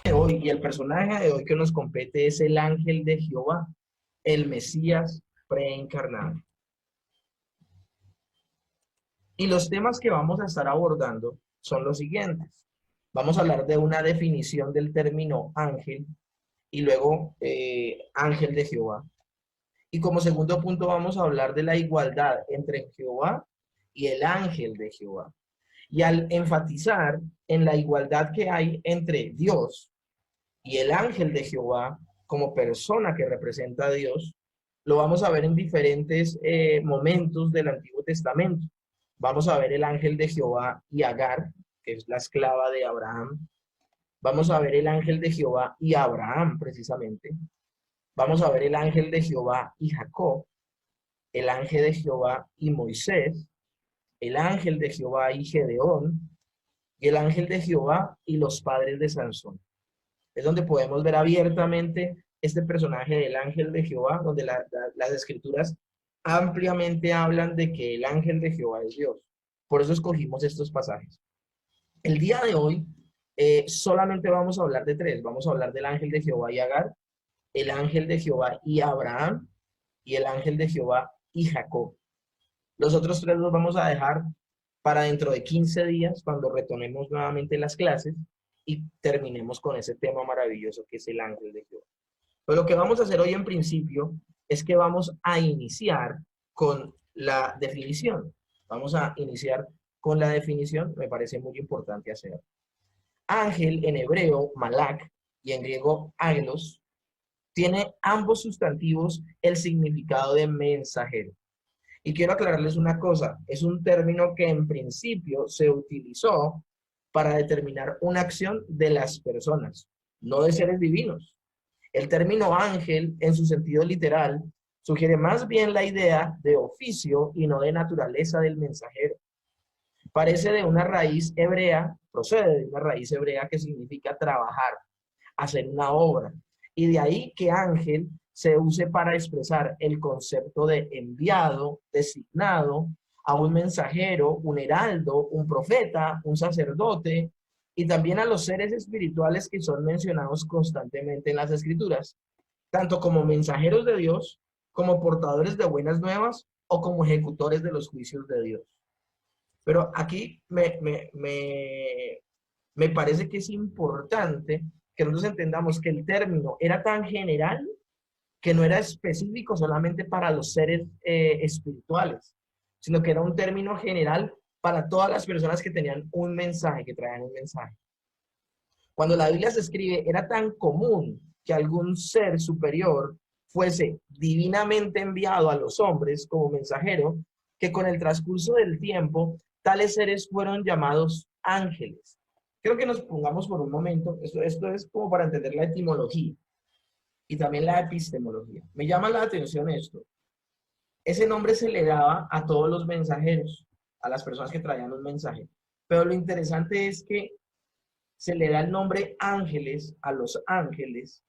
de hoy y el personaje de hoy que nos compete es el ángel de Jehová, el Mesías preencarnado. Y los temas que vamos a estar abordando son los siguientes. Vamos a hablar de una definición del término ángel y luego ángel de Jehová. Y como segundo punto vamos a hablar de la igualdad entre Jehová y el ángel de Jehová. Y al enfatizar en la igualdad que hay entre Dios y el ángel de Jehová como persona que representa a Dios, lo vamos a ver en diferentes momentos del Antiguo Testamento. Vamos a ver el ángel de Jehová y Agar, que es la esclava de Abraham. Vamos a ver el ángel de Jehová y Abraham, precisamente. Vamos a ver el ángel de Jehová y Jacob, el ángel de Jehová y Moisés, el ángel de Jehová y Gedeón, y el ángel de Jehová y los padres de Sansón. Es donde podemos ver abiertamente este personaje del ángel de Jehová, donde las escrituras ampliamente hablan de que el ángel de Jehová es Dios. Por eso escogimos estos pasajes. El día de hoy solamente vamos a hablar de tres. Vamos a hablar del ángel de Jehová y Agar, el ángel de Jehová y Abraham, y el ángel de Jehová y Jacob. Los otros tres los vamos a dejar para dentro de 15 días, cuando retomemos nuevamente las clases y terminemos con ese tema maravilloso que es el ángel de Jehová. Pero lo que vamos a hacer hoy en principio es que vamos a iniciar con la definición. Vamos a iniciar con la definición, me parece muy importante hacer. Ángel en hebreo, malak, y en griego, angelos, tiene ambos sustantivos el significado de mensajero. Y quiero aclararles una cosa, es un término que en principio se utilizó para determinar una acción de las personas, no de seres divinos. El término ángel, en su sentido literal, sugiere más bien la idea de oficio y no de naturaleza del mensajero. Parece de una raíz hebrea, procede de una raíz hebrea que significa trabajar, hacer una obra. Y de ahí que ángel se use para expresar el concepto de enviado, designado, a un mensajero, un heraldo, un profeta, un sacerdote, y también a los seres espirituales que son mencionados constantemente en las Escrituras, tanto como mensajeros de Dios, como portadores de buenas nuevas o como ejecutores de los juicios de Dios. Pero aquí me parece que es importante que nosotros entendamos que el término era tan general que no era específico solamente para los seres espirituales, sino que era un término general para todas las personas que tenían un mensaje, que traían un mensaje. Cuando la Biblia se escribe, era tan común que algún ser superior fuese divinamente enviado a los hombres como mensajero, que con el transcurso del tiempo, tales seres fueron llamados ángeles. Creo que nos pongamos por un momento, esto es como para entender la etimología y también la epistemología. Me llama la atención esto. Ese nombre se le daba a todos los mensajeros, a las personas que traían un mensaje. Pero lo interesante es que se le da el nombre ángeles a los ángeles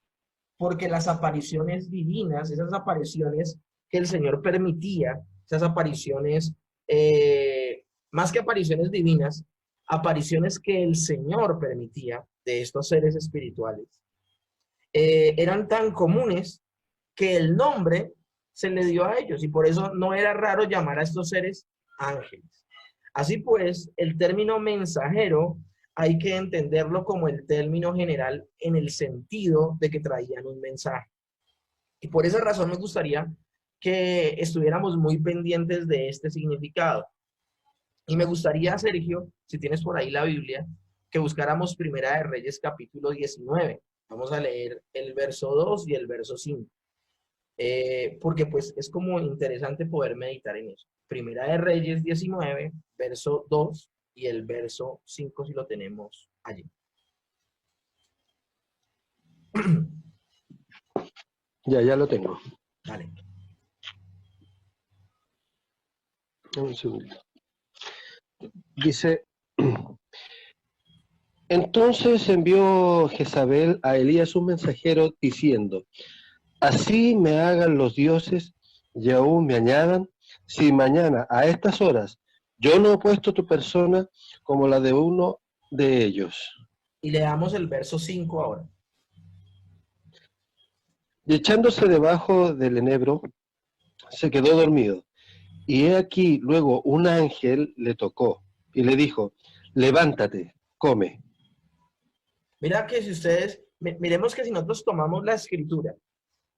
porque las apariciones divinas, esas apariciones que el Señor permitía, esas apariciones, más que apariciones divinas, apariciones que el Señor permitía de estos seres espirituales, eran tan comunes que el nombre se le dio a ellos y por eso no era raro llamar a estos seres ángeles. Así pues, el término mensajero hay que entenderlo como el término general en el sentido de que traían un mensaje. Y por esa razón me gustaría que estuviéramos muy pendientes de este significado. Y me gustaría, Sergio, si tienes por ahí la Biblia, que buscáramos Primera de Reyes capítulo 19. Vamos a leer el verso 2 y el verso 5. Porque pues es como interesante poder meditar en eso. Primera de Reyes 19, verso 2 y el verso 5 si lo tenemos allí. Ya lo tengo. Dale. Un segundo. Dice, entonces envió Jezabel a Elías un mensajero diciendo, así me hagan los dioses y aún me añadan, si mañana a estas horas yo no he puesto tu persona como la de uno de ellos. Y le damos el verso 5 ahora. Y echándose debajo del enebro, se quedó dormido. Y he aquí, luego un ángel le tocó y le dijo, levántate, come. Mira que si ustedes, miremos que si nosotros tomamos la escritura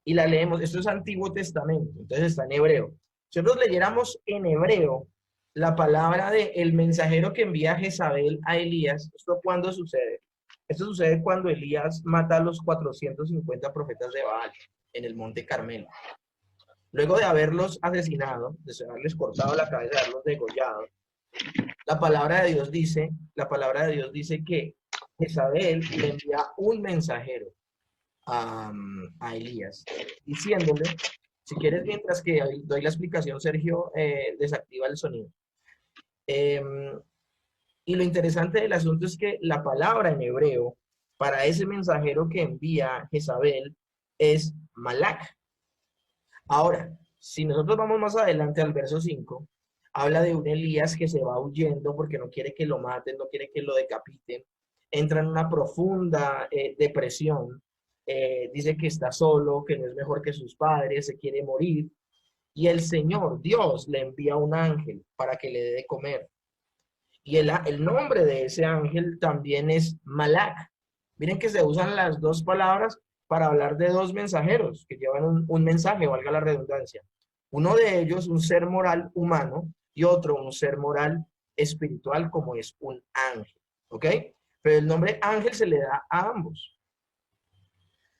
y la leemos, esto es Antiguo Testamento, entonces está en hebreo. Si nosotros leyéramos en hebreo la palabra de el mensajero que envía Jezabel a Elías, ¿esto cuándo sucede? Esto sucede cuando Elías mata a los 450 profetas de Baal en el Monte Carmelo. Luego de haberlos asesinado, de haberles cortado la cabeza, de haberlos degollado, la palabra de Dios dice que Jezabel le envía un mensajero a Elías, diciéndole, si quieres, mientras que doy la explicación, Sergio, desactiva el sonido. Y lo interesante del asunto es que la palabra en hebreo para ese mensajero que envía Jezabel es Malak. Ahora, si nosotros vamos más adelante al verso 5, habla de un Elías que se va huyendo porque no quiere que lo maten, no quiere que lo decapiten, entra en una profunda depresión, dice que está solo, que no es mejor que sus padres, se quiere morir, y el Señor, Dios, le envía un ángel para que le dé de comer. Y el nombre de ese ángel también es Malak. Miren que se usan las dos palabras para hablar de dos mensajeros que llevan un mensaje, valga la redundancia. Uno de ellos, un ser moral humano, y otro, un ser moral espiritual, como es un ángel. ¿Ok? Pero el nombre ángel se le da a ambos.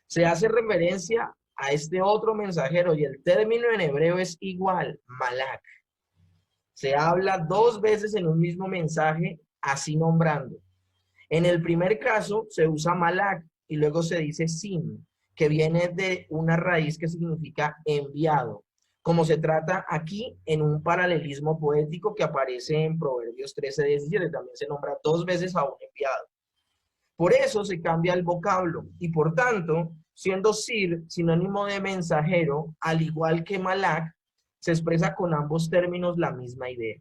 Se hace referencia a este otro mensajero y el término en hebreo es igual, Malak. Se habla dos veces en un mismo mensaje, así nombrando. En el primer caso se usa Malak y luego se dice Sin, que viene de una raíz que significa enviado, como se trata aquí en un paralelismo poético que aparece en Proverbios 13:17, también se nombra dos veces a un enviado. Por eso se cambia el vocablo y por tanto, siendo Sir sinónimo de mensajero, al igual que Malak, se expresa con ambos términos la misma idea.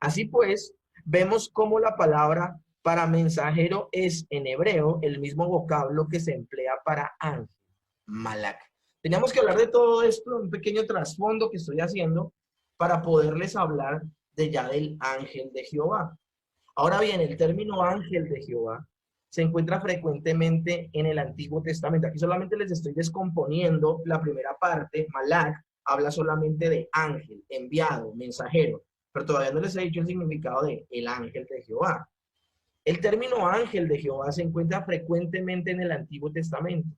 Así pues, vemos cómo la palabra para mensajero es en hebreo el mismo vocablo que se emplea para ángel, Malak. Teníamos que hablar de todo esto, un pequeño trasfondo que estoy haciendo para poderles hablar de ya del ángel de Jehová. Ahora bien, el término ángel de Jehová se encuentra frecuentemente en el Antiguo Testamento. Aquí solamente les estoy descomponiendo la primera parte. Malak habla solamente de ángel, enviado, mensajero, pero todavía no les he dicho el significado de el ángel de Jehová. El término ángel de Jehová se encuentra frecuentemente en el Antiguo Testamento,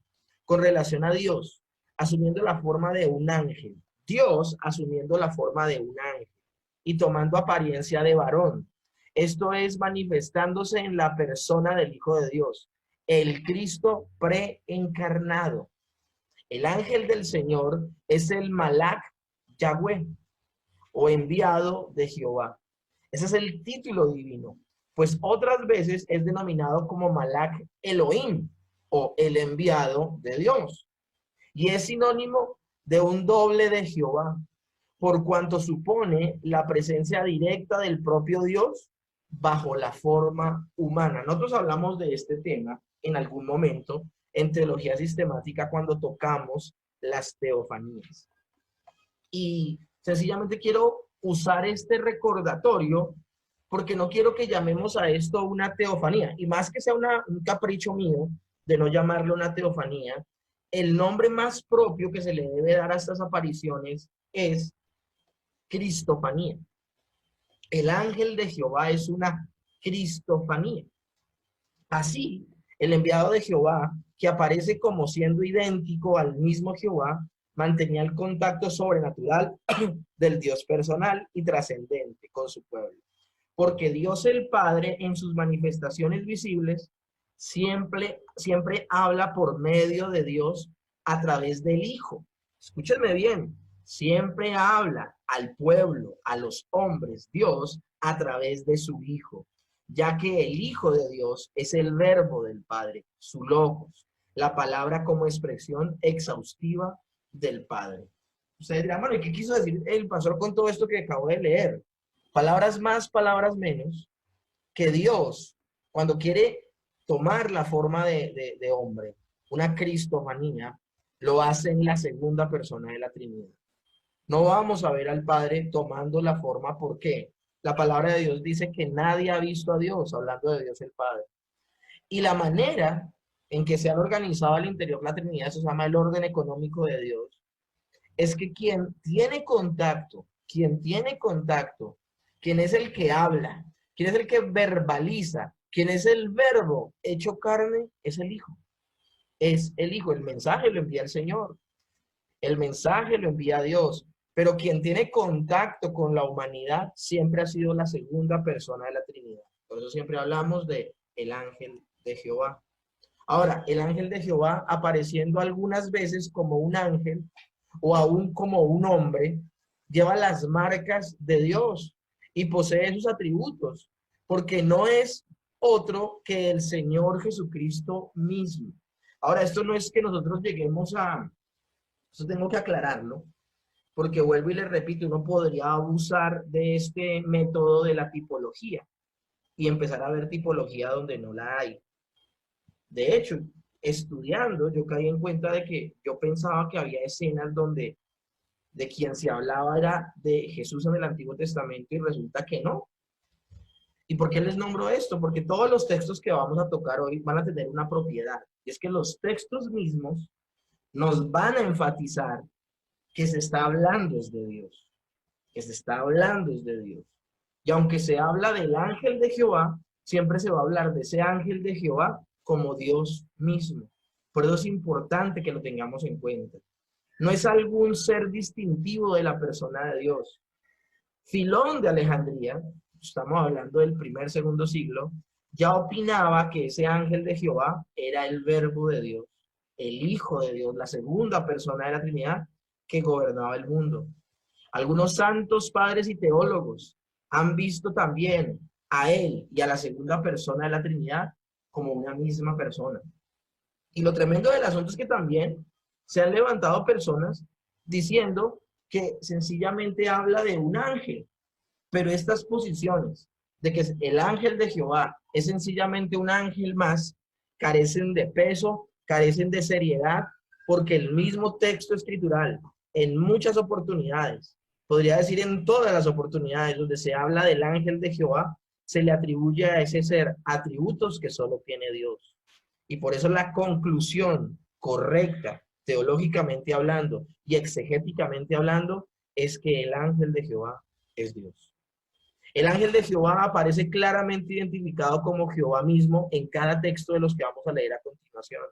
con relación a Dios, asumiendo la forma de un ángel, Dios asumiendo la forma de un ángel y tomando apariencia de varón. Esto es manifestándose en la persona del Hijo de Dios, el Cristo preencarnado. El ángel del Señor es el Malak Yahweh o enviado de Jehová. Ese es el título divino, pues otras veces es denominado como Malak Elohim o el enviado de Dios. Y es sinónimo de un doble de Jehová, por cuanto supone la presencia directa del propio Dios bajo la forma humana. Nosotros hablamos de este tema en algún momento en teología sistemática cuando tocamos las teofanías. Y sencillamente quiero usar este recordatorio porque no quiero que llamemos a esto una teofanía. Y más que sea un capricho mío de no llamarlo una teofanía, el nombre más propio que se le debe dar a estas apariciones es cristofanía. El ángel de Jehová es una cristofanía. Así, el enviado de Jehová, que aparece como siendo idéntico al mismo Jehová, mantenía el contacto sobrenatural del Dios personal y trascendente con su pueblo. Porque Dios el Padre, en sus manifestaciones visibles, siempre habla por medio de Dios a través del Hijo. Escúchenme bien, siempre habla al pueblo, a los hombres, Dios, a través de su Hijo, ya que el Hijo de Dios es el verbo del Padre, su logos, la palabra como expresión exhaustiva del Padre. Ustedes dirán, bueno, ¿y qué quiso decir el pastor con todo esto que acabo de leer? Palabras más, palabras menos, que Dios, cuando quiere tomar la forma de hombre, una cristofanía, lo hace en la segunda persona de la Trinidad. No vamos a ver al Padre tomando la forma, ¿por qué? La palabra de Dios dice que nadie ha visto a Dios, hablando de Dios el Padre. Y la manera en que se han organizado al interior la Trinidad, eso se llama el orden económico de Dios, es que quien es el que habla, quien es el que verbaliza, quien es el verbo hecho carne, es el Hijo. Es el Hijo, el mensaje lo envía el Señor, el mensaje lo envía Dios, pero quien tiene contacto con la humanidad siempre ha sido la segunda persona de la Trinidad. Por eso siempre hablamos de el ángel de Jehová. Ahora, el ángel de Jehová apareciendo algunas veces como un ángel o aún como un hombre, lleva las marcas de Dios y posee sus atributos, porque no es otro que el Señor Jesucristo mismo. Ahora, esto no es que nosotros lleguemos a, eso tengo que aclararlo, porque vuelvo y le repito, uno podría abusar de este método de la tipología y empezar a ver tipología donde no la hay. De hecho, estudiando, yo caí en cuenta de que yo pensaba que había escenas donde de quien se hablaba era de Jesús en el Antiguo Testamento y resulta que no. ¿Y por qué les nombro esto? Porque todos los textos que vamos a tocar hoy van a tener una propiedad, y es que los textos mismos nos van a enfatizar que se está hablando es de Dios, que se está hablando es de Dios. Y aunque se habla del ángel de Jehová, siempre se va a hablar de ese ángel de Jehová como Dios mismo. Por eso es importante que lo tengamos en cuenta. No es algún ser distintivo de la persona de Dios. Filón de Alejandría, estamos hablando del primer, segundo siglo, ya opinaba que ese ángel de Jehová era el verbo de Dios, el Hijo de Dios, la segunda persona de la Trinidad que gobernaba el mundo. Algunos santos padres y teólogos han visto también a él y a la segunda persona de la Trinidad como una misma persona. Y lo tremendo del asunto es que también se han levantado personas diciendo que sencillamente habla de un ángel, pero estas posiciones de que el ángel de Jehová es sencillamente un ángel más, carecen de peso, carecen de seriedad, porque el mismo texto escritural, en muchas oportunidades, podría decir en todas las oportunidades donde se habla del ángel de Jehová, se le atribuye a ese ser atributos que solo tiene Dios. Y por eso la conclusión correcta, teológicamente hablando y exegéticamente hablando, es que el ángel de Jehová es Dios. El ángel de Jehová aparece claramente identificado como Jehová mismo en cada texto de los que vamos a leer a continuación.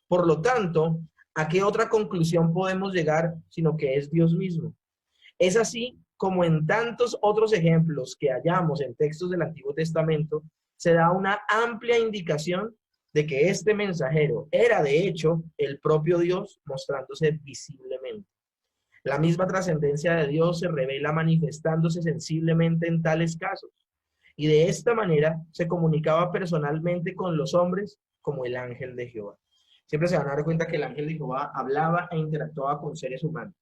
Por lo tanto, ¿a qué otra conclusión podemos llegar sino que es Dios mismo? Es así como en tantos otros ejemplos que hallamos en textos del Antiguo Testamento, se da una amplia indicación de que este mensajero era de hecho el propio Dios mostrándose visiblemente. La misma trascendencia de Dios se revela manifestándose sensiblemente en tales casos, y de esta manera se comunicaba personalmente con los hombres como el ángel de Jehová. Siempre se van a dar cuenta que el ángel de Jehová hablaba e interactuaba con seres humanos.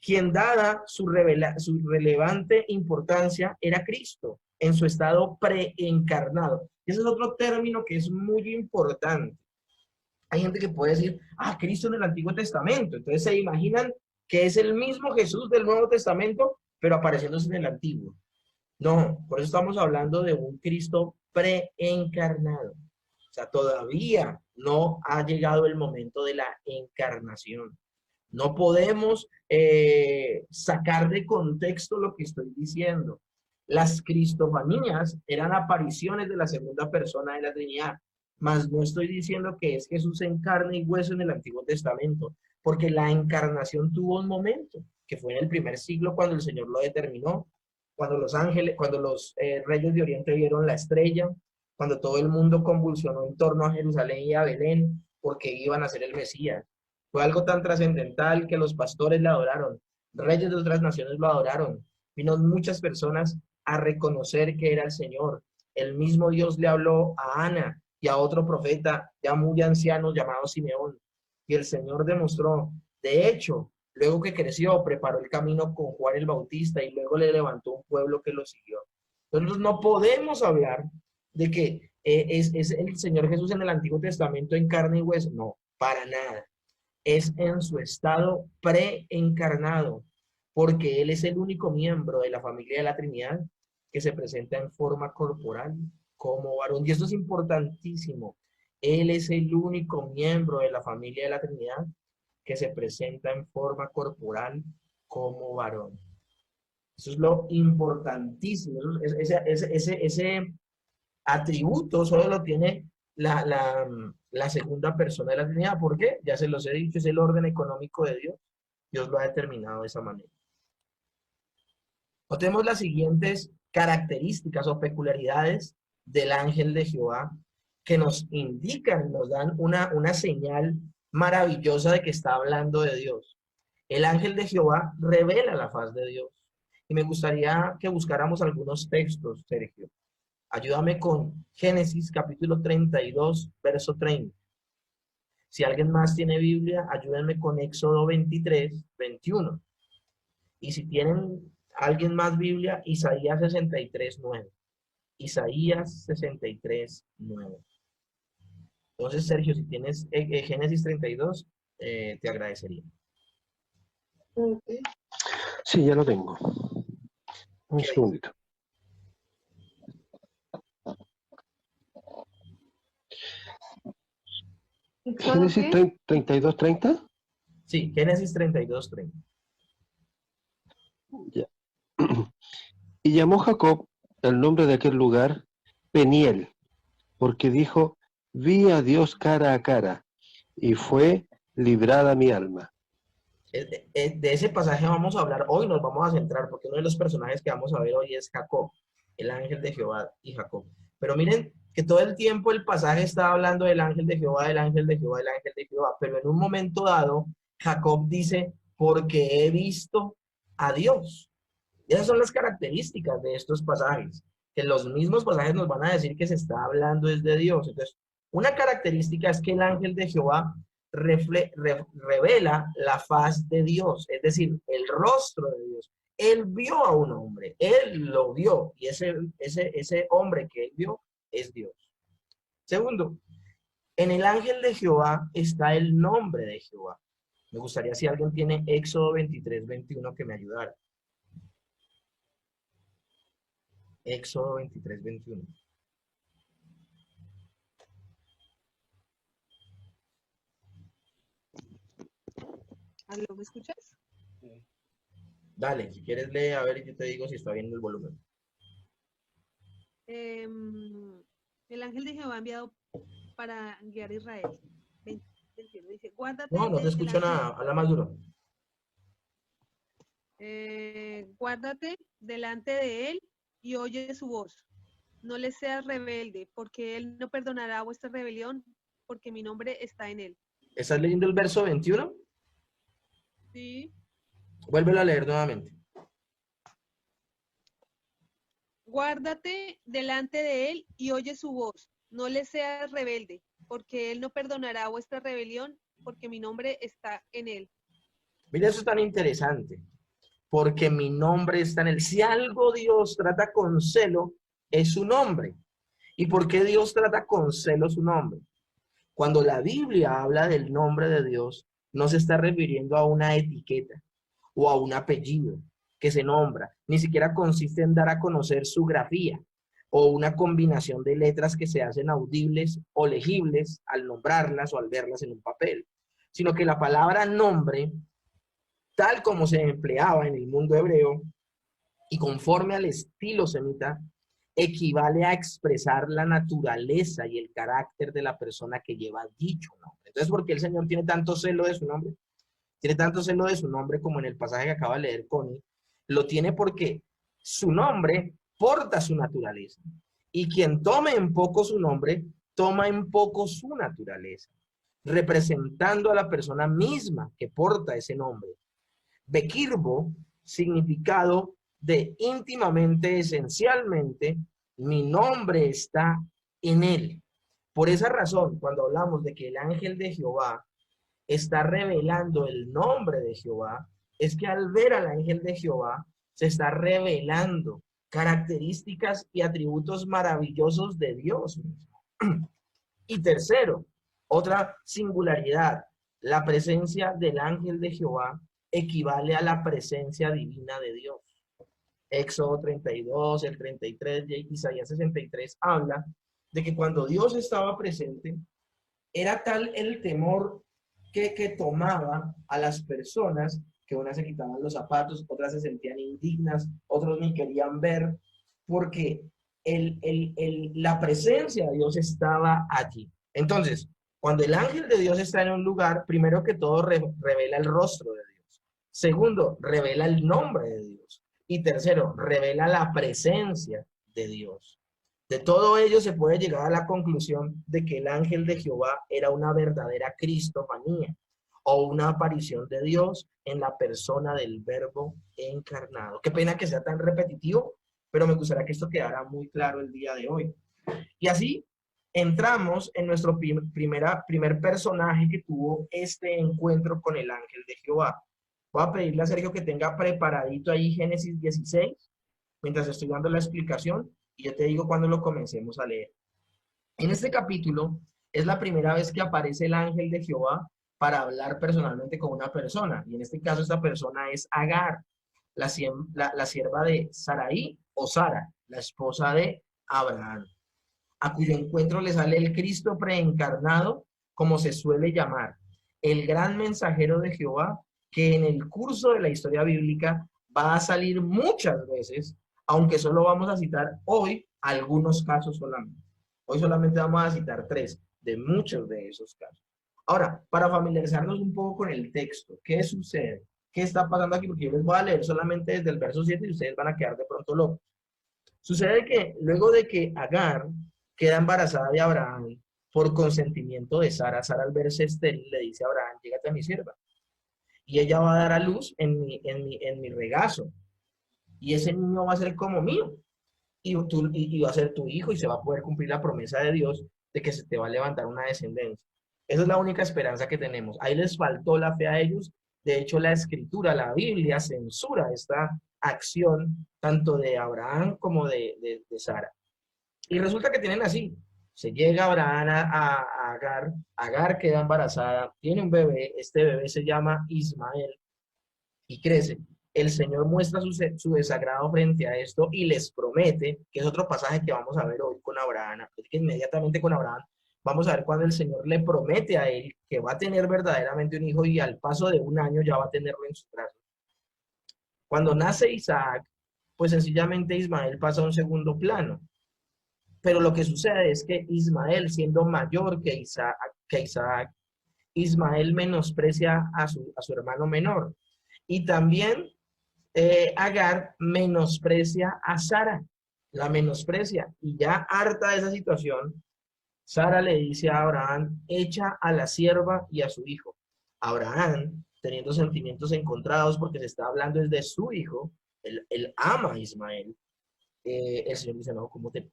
Quien dada su relevante importancia era Cristo en su estado preencarnado. Ese es otro término que es muy importante. Hay gente que puede decir, Cristo en el Antiguo Testamento. Entonces se imaginan que es el mismo Jesús del Nuevo Testamento, pero apareciéndose en el Antiguo. No, por eso estamos hablando de un Cristo preencarnado. O sea, todavía no ha llegado el momento de la encarnación. No podemos sacar de contexto lo que estoy diciendo. Las cristofanías eran apariciones de la segunda persona de la Trinidad, mas no estoy diciendo que es Jesús en carne y hueso en el Antiguo Testamento, porque la encarnación tuvo un momento, que fue en el primer siglo cuando el Señor lo determinó, cuando los ángeles, cuando los reyes de Oriente vieron la estrella, cuando todo el mundo convulsionó en torno a Jerusalén y a Belén, porque iban a ser el Mesías. Fue algo tan trascendental que los pastores le adoraron, reyes de otras naciones lo adoraron. Vino muchas personas a reconocer que era el Señor. El mismo Dios le habló a Ana y a otro profeta ya muy anciano llamado Simeón. Y el Señor demostró, de hecho, luego que creció, preparó el camino con Juan el Bautista y luego le levantó un pueblo que lo siguió. Entonces no podemos hablar de que ¿Es el Señor Jesús en el Antiguo Testamento en carne y hueso? No, para nada. Es en su estado preencarnado, porque Él es el único miembro de la familia de la Trinidad que se presenta en forma corporal como varón. Y esto es importantísimo. Él es el único miembro de la familia de la Trinidad que se presenta en forma corporal como varón. Eso es lo importantísimo. Ese atributo solo lo tiene la segunda persona de la Trinidad. ¿Por qué? Ya se los he dicho, es el orden económico de Dios. Dios lo ha determinado de esa manera. Notemos las siguientes características o peculiaridades del ángel de Jehová que nos indican, nos dan una señal maravillosa de que está hablando de Dios. El ángel de Jehová revela la faz de Dios. Y me gustaría que buscáramos algunos textos, Sergio. Ayúdame con Génesis capítulo 32, verso 30. Si alguien más tiene Biblia, ayúdenme con Éxodo 23, 21. Y si tienen alguien más Biblia, Isaías 63, 9. Isaías 63, 9. Entonces, Sergio, si tienes Génesis 32, te agradecería. Sí, ya lo tengo. Un ¿Qué dice? segundito. Génesis 32, 30. Sí, Génesis 32, 30. Ya. Y llamó Jacob el nombre de aquel lugar Peniel, porque dijo, vi a Dios cara a cara, y fue librada mi alma. De ese pasaje vamos a hablar hoy, nos vamos a centrar, porque uno de los personajes que vamos a ver hoy es Jacob, el ángel de Jehová y Jacob. Pero miren que todo el tiempo el pasaje está hablando del ángel de Jehová, del ángel de Jehová, del ángel de Jehová, pero en un momento dado, Jacob dice, porque he visto a Dios. Y esas son las características de estos pasajes, que los mismos pasajes nos van a decir que se está hablando desde Dios. Entonces, una característica es que el ángel de Jehová revela la faz de Dios, es decir, el rostro de Dios. Él vio a un hombre, él lo vio, y ese hombre que él vio es Dios. Segundo, en el ángel de Jehová está el nombre de Jehová. Me gustaría si alguien tiene Éxodo 23, 21 que me ayudara. Éxodo 23, 21. ¿Aló, me escuchas? Dale, si quieres lee a ver y yo te digo si está bien el volumen. El ángel de Jehová enviado para guiar a Israel. 21, dice, guárdate No, no te escucho delante nada, habla más duro. guárdate delante de él y oye su voz. No le seas rebelde, porque él no perdonará vuestra rebelión, porque mi nombre está en él. ¿Estás leyendo el verso 21? Sí. Vuélvelo a leer nuevamente. Guárdate delante de él y oye su voz. No le seas rebelde, porque él no perdonará vuestra rebelión, porque mi nombre está en él. Mira, eso es tan interesante, porque mi nombre está en él. Si algo Dios trata con celo, es su nombre. ¿Y por qué Dios trata con celo su nombre? Cuando la Biblia habla del nombre de Dios, no se está refiriendo a una etiqueta o a un apellido que se nombra, ni siquiera consiste en dar a conocer su grafía o una combinación de letras que se hacen audibles o legibles al nombrarlas o al verlas en un papel, sino que la palabra nombre, tal como se empleaba en el mundo hebreo y conforme al estilo semita, equivale a expresar la naturaleza y el carácter de la persona que lleva dicho nombre. Entonces, ¿por qué el Señor tiene tanto celo de su nombre? Tiene tanto celo de su nombre como en el pasaje que acaba de leer Connie. Lo tiene porque su nombre porta su naturaleza. Y quien tome en poco su nombre, toma en poco su naturaleza, representando a la persona misma que porta ese nombre. Bekirbo, significado de íntimamente, esencialmente, mi nombre está en él. Por esa razón, cuando hablamos de que el ángel de Jehová está revelando el nombre de Jehová, es que al ver al ángel de Jehová, se está revelando características y atributos maravillosos de Dios mismo. Y tercero, otra singularidad, la presencia del ángel de Jehová equivale a la presencia divina de Dios. Éxodo 32, el 33 y Isaías 63 habla de que cuando Dios estaba presente, era tal el temor que tomaba a las personas que unas se quitaban los zapatos, otras se sentían indignas, otros ni querían ver, porque la presencia de Dios estaba allí. Entonces, cuando el ángel de Dios está en un lugar, primero que todo revela el rostro de Dios. Segundo, revela el nombre de Dios. Y tercero, revela la presencia de Dios. De todo ello se puede llegar a la conclusión de que el ángel de Jehová era una verdadera cristofanía o una aparición de Dios en la persona del Verbo encarnado. Qué pena que sea tan repetitivo, pero me gustaría que esto quedara muy claro el día de hoy. Y así entramos en nuestro primer personaje que tuvo este encuentro con el ángel de Jehová. Voy a pedirle a Sergio que tenga preparadito ahí Génesis 16, mientras estoy dando la explicación, y yo te digo cuando lo comencemos a leer. En este capítulo es la primera vez que aparece el ángel de Jehová para hablar personalmente con una persona, y en este caso esta persona es Agar, la sierva de Sarai o Sara, la esposa de Abraham, a cuyo encuentro le sale el Cristo preencarnado, como se suele llamar, el gran mensajero de Jehová, que en el curso de la historia bíblica va a salir muchas veces, aunque solo vamos a citar hoy algunos casos solamente. Hoy solamente vamos a citar 3 de muchos de esos casos. Ahora, para familiarizarnos un poco con el texto, ¿qué sucede? ¿Qué está pasando aquí? Porque yo les voy a leer solamente desde el verso 7 y ustedes van a quedar de pronto locos. Sucede que luego de que Agar queda embarazada de Abraham por consentimiento de Sara, Sara al verse estéril le dice a Abraham, llégate a mi sierva. Y ella va a dar a luz en mi regazo. Y ese niño va a ser como mío. Y va a ser tu hijo y se va a poder cumplir la promesa de Dios de que se te va a levantar una descendencia. Esa es la única esperanza que tenemos. Ahí les faltó la fe a ellos. De hecho, la escritura, la Biblia, censura esta acción tanto de Abraham como de Sara. Y resulta que tienen así. Se llega Abraham a Agar, Agar queda embarazada, tiene un bebé, este bebé se llama Ismael y crece. El Señor muestra su desagrado frente a esto y les promete, que es otro pasaje que vamos a ver hoy con Abraham, que inmediatamente con Abraham vamos a ver cuando el Señor le promete a él que va a tener verdaderamente un hijo y al paso de un año ya va a tenerlo en sus brazos. Cuando nace Isaac, pues sencillamente Ismael pasa a un segundo plano. Pero lo que sucede es que Ismael, siendo mayor que Isaac, Ismael menosprecia a su hermano menor. Y también Agar menosprecia a Sara, la menosprecia. Y ya harta de esa situación, Sara le dice a Abraham, echa a la sierva y a su hijo. Abraham, teniendo sentimientos encontrados porque se está hablando desde su hijo, él ama a Ismael. El Señor dice, no, ¿qué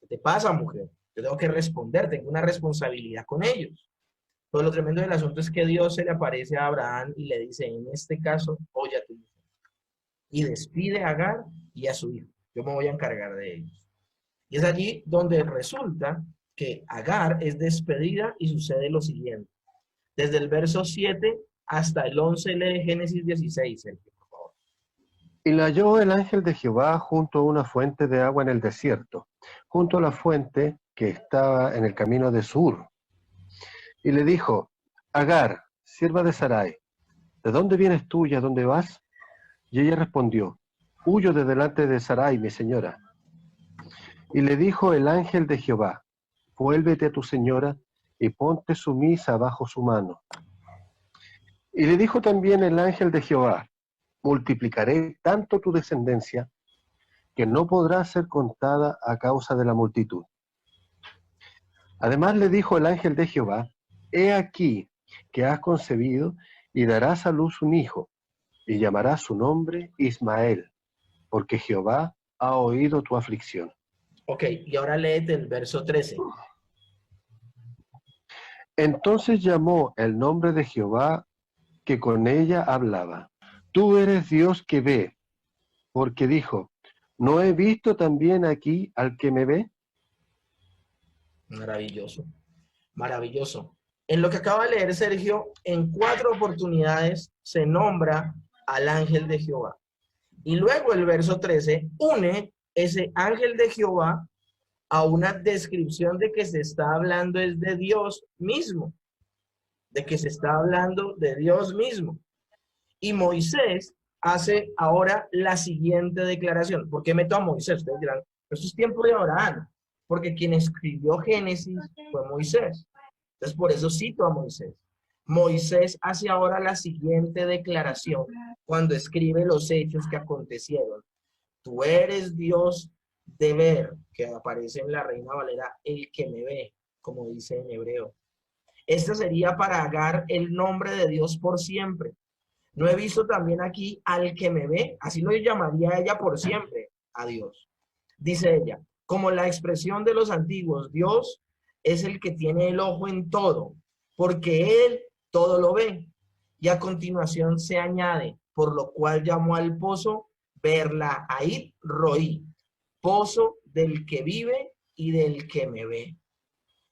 te pasa, mujer? Yo tengo que responder, tengo una responsabilidad con ellos. Pero lo tremendo del asunto es que Dios se le aparece a Abraham y le dice, en este caso, oye a tu mujer. Y despide a Agar y a su hijo. Yo me voy a encargar de ellos. Y es allí donde resulta que Agar es despedida y sucede lo siguiente. Desde el verso 7 hasta el 11 lee Génesis 16, Sergio, por favor. Y la halló el ángel de Jehová junto a una fuente de agua en el desierto, junto a la fuente que estaba en el camino de Sur. Y le dijo, Agar, sierva de Sarai, ¿de dónde vienes tú y a dónde vas? Y ella respondió, huyo de delante de Sarai, mi señora. Y le dijo el ángel de Jehová, vuélvete a tu señora y ponte sumisa bajo su mano. Y le dijo también el ángel de Jehová, multiplicaré tanto tu descendencia que no podrá ser contada a causa de la multitud. Además le dijo el ángel de Jehová, he aquí que has concebido y darás a luz un hijo, y llamarás su nombre Ismael, porque Jehová ha oído tu aflicción. Ok, y ahora léete el verso 13. Entonces llamó el nombre de Jehová que con ella hablaba. Tú eres Dios que ve, porque dijo, ¿no he visto también aquí al que me ve? Maravilloso, maravilloso. En lo que acaba de leer Sergio, en 4 oportunidades se nombra al ángel de Jehová. Y luego el verso 13 une ese ángel de Jehová a una descripción de que se está hablando es de Dios mismo, de que se está hablando de Dios mismo. Y Moisés hace ahora la siguiente declaración. ¿Por qué meto a Moisés? Ustedes dirán, eso es tiempo de Abraham, porque quien escribió Génesis fue Moisés. Entonces, por eso cito a Moisés. Moisés hace ahora la siguiente declaración cuando escribe los hechos que acontecieron. Tú eres Dios de ver, que aparece en la Reina Valera, el que me ve, como dice en hebreo. Este sería para Agar el nombre de Dios por siempre. No he visto también aquí al que me ve, así lo llamaría ella por siempre, a Dios. Dice ella, como la expresión de los antiguos, Dios es el que tiene el ojo en todo, porque Él todo lo ve. Y a continuación se añade, por lo cual llamó al pozo Berla Ahí Roí, pozo del que vive y del que me ve.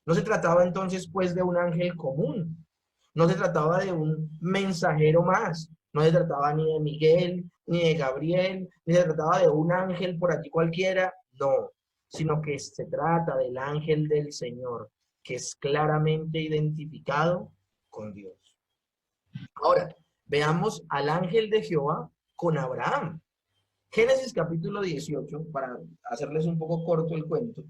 No se trataba entonces pues de un ángel común, no se trataba de un mensajero más, no se trataba ni de Miguel, ni de Gabriel, ni se trataba de un ángel por allí cualquiera, no, sino que se trata del ángel del Señor, que es claramente identificado con Dios. Ahora, veamos al ángel de Jehová con Abraham. Génesis capítulo 18, para hacerles un poco corto el cuento,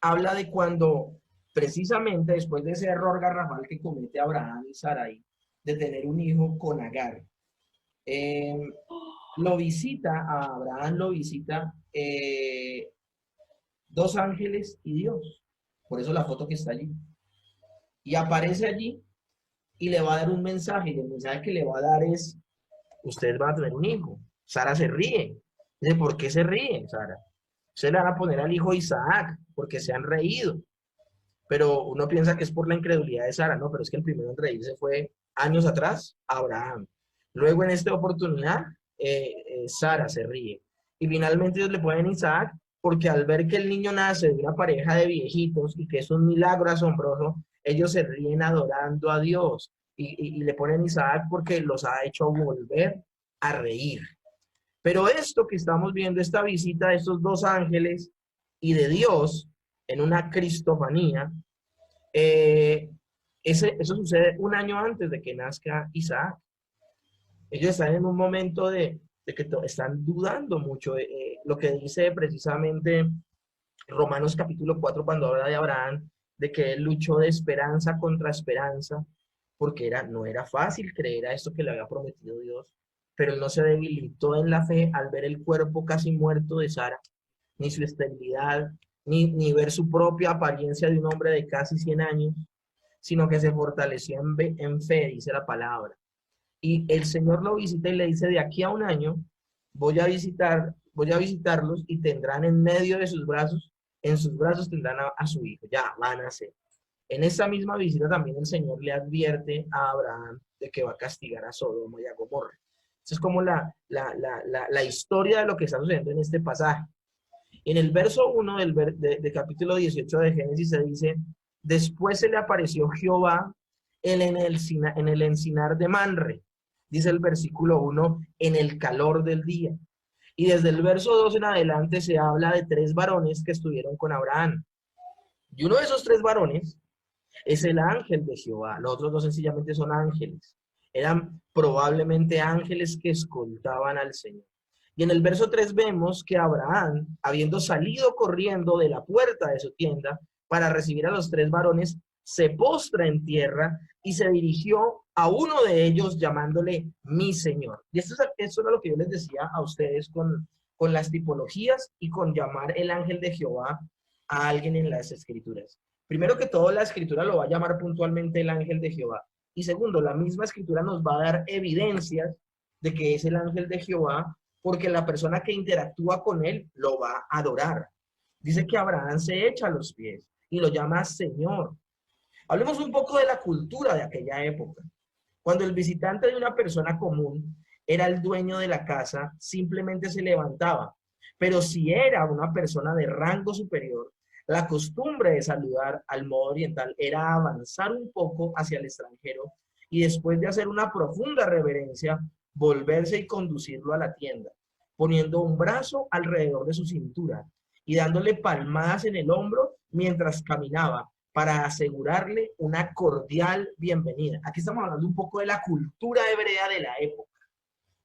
habla de cuando precisamente después de ese error garrafal que comete Abraham y Sarai, de tener un hijo con Agar, lo visita, a Abraham lo visita 2 ángeles y Dios. Por eso la foto que está allí. Y aparece allí y le va a dar un mensaje. Y el mensaje que le va a dar es, usted va a tener un hijo. Sara se ríe. Dice, ¿por qué se ríe, Sara? Se le van a poner al hijo Isaac, porque se han reído. Pero uno piensa que es por la incredulidad de Sara, no, pero es que el primero en reírse fue años atrás, Abraham. Luego en esta oportunidad, Sara se ríe. Y finalmente ellos le ponen Isaac, porque al ver que el niño nace de una pareja de viejitos y que es un milagro asombroso, ellos se ríen adorando a Dios. Y le ponen Isaac porque los ha hecho volver a reír. Pero esto que estamos viendo, esta visita de estos 2 ángeles y de Dios en una cristofanía, eso sucede un año antes de que nazca Isaac. Ellos están en un momento de que están dudando mucho. Lo que dice precisamente Romanos capítulo 4 cuando habla de Abraham, de que él luchó de esperanza contra esperanza, porque no era fácil creer a esto que le había prometido Dios, pero él no se debilitó en la fe al ver el cuerpo casi muerto de Sara, ni su esterilidad, ni ver su propia apariencia de un hombre de casi 100 años, sino que se fortaleció en fe, dice la palabra. Y el Señor lo visita y le dice, de aquí a un año voy a visitarlos y tendrán en medio de sus brazos, en sus brazos tendrán a su hijo, ya van a nacer. En esa misma visita también el Señor le advierte a Abraham de que va a castigar a Sodoma y a Gomorra. Esa es como la historia de lo que está sucediendo en este pasaje. En el verso 1 de capítulo 18 de Génesis se dice, después se le apareció Jehová en el encinar de Manre, dice el versículo 1, en el calor del día. Y desde el verso 2 en adelante se habla de 3 varones que estuvieron con Abraham. Y uno de esos 3 varones es el ángel de Jehová. Los otros 2 sencillamente son ángeles. Eran probablemente ángeles que escoltaban al Señor. Y en el verso 3 vemos que Abraham, habiendo salido corriendo de la puerta de su tienda para recibir a los 3 varones, se postra en tierra y se dirigió a uno de ellos llamándole mi Señor. Y esto era lo que yo les decía a ustedes con las tipologías y con llamar el ángel de Jehová a alguien en las escrituras. Primero que todo, la escritura lo va a llamar puntualmente el ángel de Jehová. Y segundo, la misma escritura nos va a dar evidencias de que es el ángel de Jehová, porque la persona que interactúa con él lo va a adorar. Dice que Abraham se echa a los pies y lo llama Señor. Hablemos un poco de la cultura de aquella época. Cuando el visitante de una persona común era el dueño de la casa, simplemente se levantaba. Pero si era una persona de rango superior, La costumbre de saludar al modo oriental era avanzar un poco hacia el extranjero y después de hacer una profunda reverencia, volverse y conducirlo a la tienda, poniendo un brazo alrededor de su cintura y dándole palmadas en el hombro mientras caminaba para asegurarle una cordial bienvenida. Aquí estamos hablando un poco de la cultura hebrea de la época.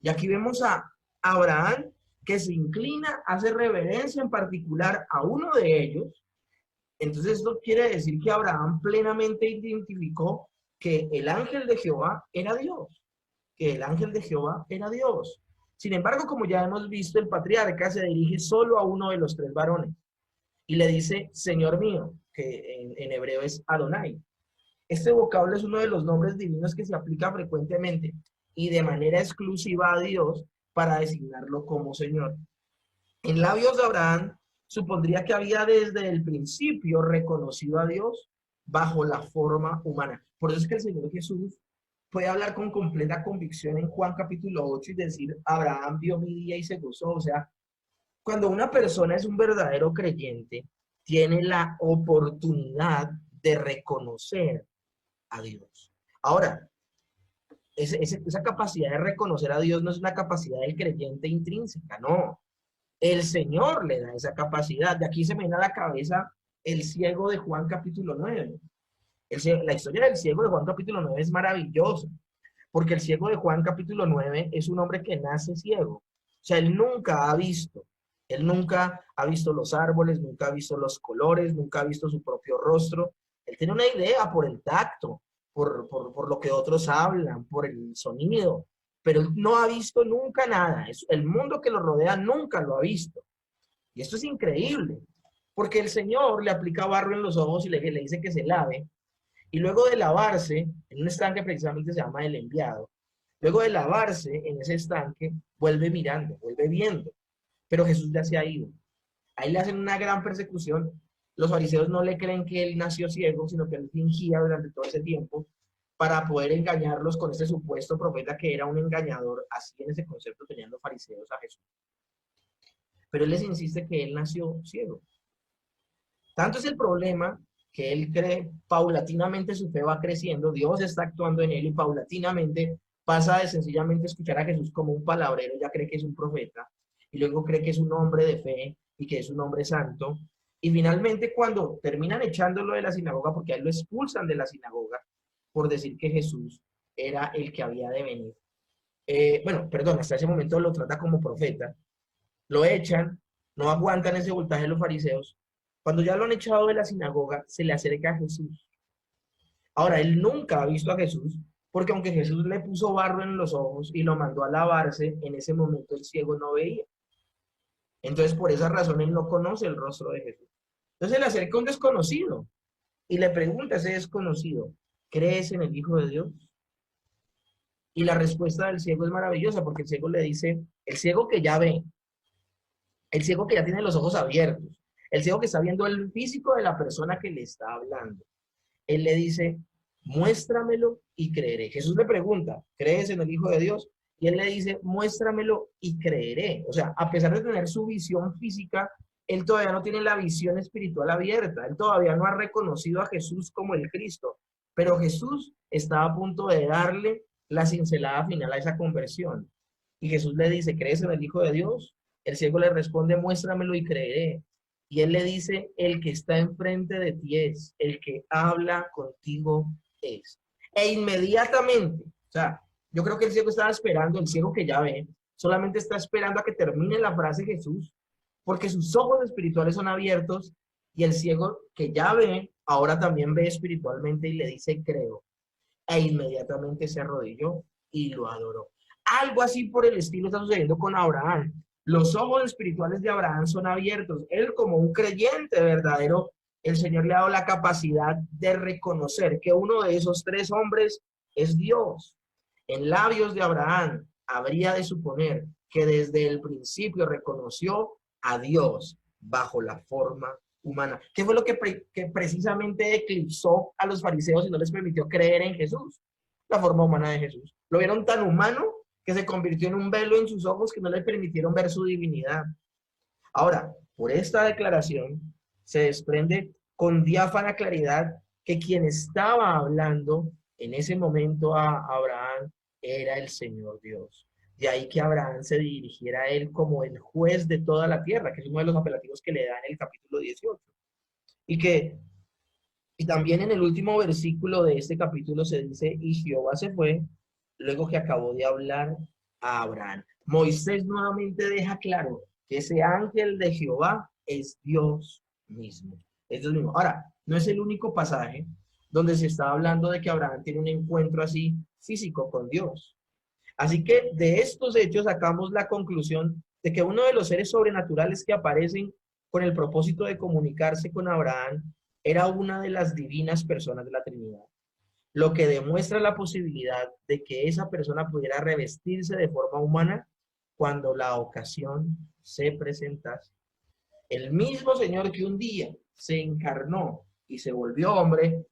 Y aquí vemos a Abraham que se inclina, hace reverencia en particular a uno de ellos. Entonces esto quiere decir que Abraham plenamente identificó que el ángel de Jehová era Dios, que el ángel de Jehová era Dios. Sin embargo, como ya hemos visto, el patriarca se dirige solo a uno de los tres varones y le dice, Señor mío, que en hebreo es Adonai. Este vocablo es uno de los nombres divinos que se aplica frecuentemente y de manera exclusiva a Dios para designarlo como Señor. En labios de Abraham supondría que había desde el principio reconocido a Dios bajo la forma humana. Por eso es que el Señor Jesús puede hablar con completa convicción en Juan capítulo 8 y decir, Abraham vio mi día y se gozó. O sea, cuando una persona es un verdadero creyente, tiene la oportunidad de reconocer a Dios. Ahora, esa capacidad de reconocer a Dios no es una capacidad del creyente intrínseca, no. El Señor le da esa capacidad. De aquí se me viene a la cabeza el ciego de Juan capítulo 9. La historia del ciego de Juan capítulo 9 es maravillosa, porque el ciego de Juan capítulo 9 es un hombre que nace ciego. O sea, él nunca ha visto los árboles, nunca ha visto los colores, nunca ha visto su propio rostro. Él tiene una idea por el tacto, por lo que otros hablan, por el sonido, pero él no ha visto nunca nada. El mundo que lo rodea nunca lo ha visto. Y esto es increíble, porque el Señor le aplica barro en los ojos y le dice que se lave, y luego de lavarse, en un estanque precisamente se llama el enviado, luego de lavarse en ese estanque, vuelve mirando, vuelve viendo, pero Jesús ya se ha ido. Ahí le hacen una gran persecución. Los fariseos no le creen que él nació ciego, sino que él fingía durante todo ese tiempo para poder engañarlos con ese supuesto profeta que era un engañador. Así en ese concepto tenían los fariseos a Jesús. Pero él les insiste que él nació ciego. Tanto es el problema que él cree, paulatinamente su fe va creciendo, Dios está actuando en él y paulatinamente pasa de sencillamente escuchar a Jesús como un palabrero, ya cree que es un profeta, y luego cree que es un hombre de fe y que es un hombre santo, y finalmente cuando terminan echándolo de la sinagoga, porque a él lo expulsan de la sinagoga, por decir que Jesús era el que había de venir. Hasta ese momento lo trata como profeta, lo echan, no aguantan ese voltaje de los fariseos. Cuando ya lo han echado de la sinagoga, se le acerca a Jesús. Ahora, él nunca ha visto a Jesús, porque aunque Jesús le puso barro en los ojos y lo mandó a lavarse, en ese momento el ciego no veía. Entonces, por esa razón, él no conoce el rostro de Jesús. Entonces, le acerca a un desconocido y le pregunta a ese desconocido, ¿crees en el Hijo de Dios? Y la respuesta del ciego es maravillosa, porque el ciego le dice, el ciego que ya ve, el ciego que ya tiene los ojos abiertos, el ciego que está viendo el físico de la persona que le está hablando. Él le dice, muéstramelo y creeré. Jesús le pregunta, ¿crees en el Hijo de Dios? Y él le dice, muéstramelo y creeré. O sea, a pesar de tener su visión física, él todavía no tiene la visión espiritual abierta. Él todavía no ha reconocido a Jesús como el Cristo. Pero Jesús está a punto de darle la cincelada final a esa conversión. Y Jesús le dice, ¿crees en el Hijo de Dios? El ciego le responde, muéstramelo y creeré. Y él le dice, el que está enfrente de ti es, el que habla contigo es. E inmediatamente, o sea, yo creo que el ciego estaba esperando, el ciego que ya ve, solamente está esperando a que termine la frase Jesús, porque sus ojos espirituales son abiertos y el ciego que ya ve, ahora también ve espiritualmente y le dice, creo. E inmediatamente se arrodilló y lo adoró. Algo así por el estilo está sucediendo con Abraham. Los ojos espirituales de Abraham son abiertos. Él, como un creyente verdadero, el Señor le ha dado la capacidad de reconocer que uno de esos tres hombres es Dios. En labios de Abraham habría de suponer que desde el principio reconoció a Dios bajo la forma humana. ¿Qué fue lo que precisamente eclipsó a los fariseos y no les permitió creer en Jesús? La forma humana de Jesús. Lo vieron tan humano que se convirtió en un velo en sus ojos que no le permitieron ver su divinidad. Ahora, por esta declaración, se desprende con diáfana claridad que quien estaba hablando en ese momento a Abraham era el Señor Dios. De ahí que Abraham se dirigiera a él como el juez de toda la tierra, que es uno de los apelativos que le da en el capítulo 18. Y también en el último versículo de este capítulo se dice, y Jehová se fue, luego que acabó de hablar a Abraham. Moisés nuevamente deja claro que ese ángel de Jehová es Dios mismo. Es Dios mismo. Ahora, no es el único pasaje donde se está hablando de que Abraham tiene un encuentro así físico con Dios. Así que de estos hechos sacamos la conclusión de que uno de los seres sobrenaturales que aparecen con el propósito de comunicarse con Abraham era una de las divinas personas de la Trinidad, lo que demuestra la posibilidad de que esa persona pudiera revestirse de forma humana cuando la ocasión se presentase. El mismo Señor que un día se encarnó y se volvió hombre,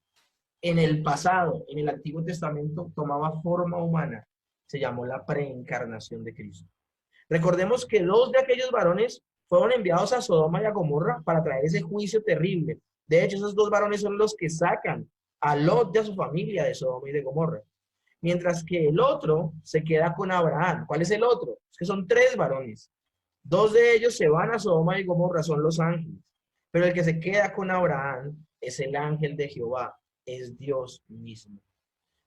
en el pasado, en el Antiguo Testamento, tomaba forma humana. Se llamó la preencarnación de Cristo. Recordemos que dos de aquellos varones fueron enviados a Sodoma y a Gomorra para traer ese juicio terrible. De hecho, esos dos varones son los que sacan a Lot y a su familia de Sodoma y de Gomorra. Mientras que el otro se queda con Abraham. ¿Cuál es el otro? Es que son tres varones. Dos de ellos se van a Sodoma y Gomorra, son los ángeles. Pero el que se queda con Abraham es el ángel de Jehová, es Dios mismo.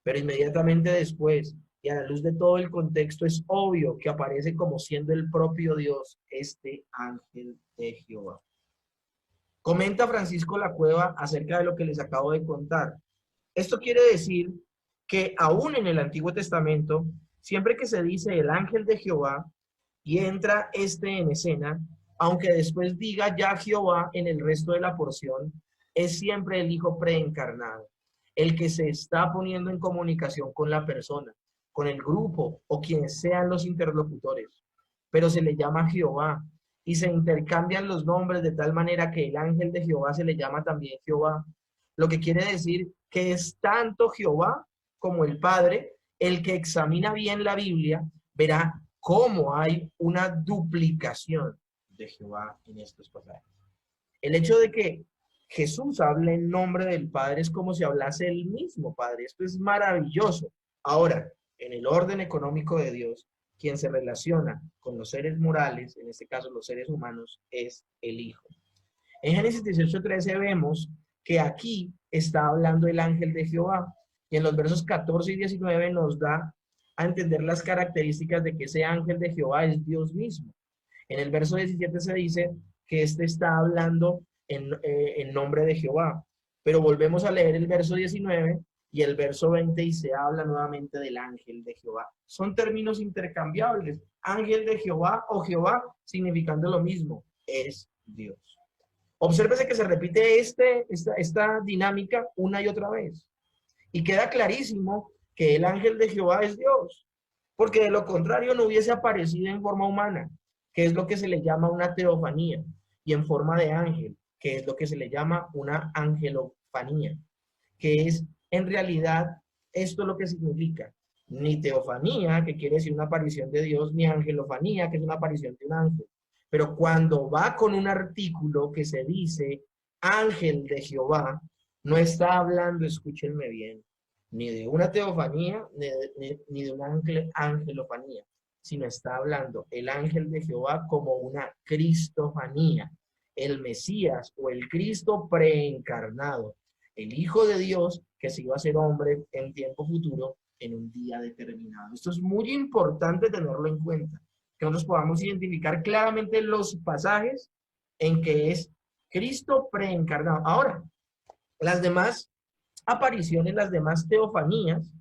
Pero inmediatamente después, y a la luz de todo el contexto, es obvio que aparece como siendo el propio Dios, este ángel de Jehová. Comenta Francisco La Cueva acerca de lo que les acabo de contar. Esto quiere decir que aún en el Antiguo Testamento, siempre que se dice el ángel de Jehová y entra este en escena, aunque después diga ya Jehová en el resto de la porción, es siempre el Hijo preencarnado, el que se está poniendo en comunicación con la persona, con el grupo o quienes sean los interlocutores. Pero se le llama Jehová y se intercambian los nombres de tal manera que el ángel de Jehová se le llama también Jehová, lo que quiere decir que es tanto Jehová como el Padre. El que examina bien la Biblia verá cómo hay una duplicación de Jehová en estos pasajes. El hecho de que Jesús hable en nombre del Padre es como si hablase el mismo Padre. Esto es maravilloso. Ahora, en el orden económico de Dios, quien se relaciona con los seres morales, en este caso los seres humanos, es el Hijo. En Génesis 18:13 vemos que aquí está hablando el ángel de Jehová, y en los versos 14 y 19 nos da a entender las características de que ese ángel de Jehová es Dios mismo. En el verso 17 se dice que este está hablando en nombre de Jehová, pero volvemos a leer el verso 19 y el verso 20 y se habla nuevamente del ángel de Jehová. Son términos intercambiables, ángel de Jehová o Jehová significando lo mismo, es Dios. Obsérvese que se repite esta dinámica una y otra vez. Y queda clarísimo que el ángel de Jehová es Dios, porque de lo contrario no hubiese aparecido en forma humana, que es lo que se le llama una teofanía, y en forma de ángel, que es lo que se le llama una angelofanía, que es en realidad esto lo que significa. Ni teofanía, que quiere decir una aparición de Dios, ni angelofanía, que es una aparición de un ángel. Pero cuando va con un artículo que se dice ángel de Jehová, no está hablando, escúchenme bien, ni de una teofanía, ni de una angelofanía, sino está hablando el ángel de Jehová como una cristofanía, el Mesías o el Cristo preencarnado, el Hijo de Dios que se iba a hacer hombre en tiempo futuro, en un día determinado. Esto es muy importante tenerlo en cuenta, que nosotros podamos identificar claramente los pasajes en que es Cristo preencarnado. Ahora, las demás apariciones, las demás teofanías,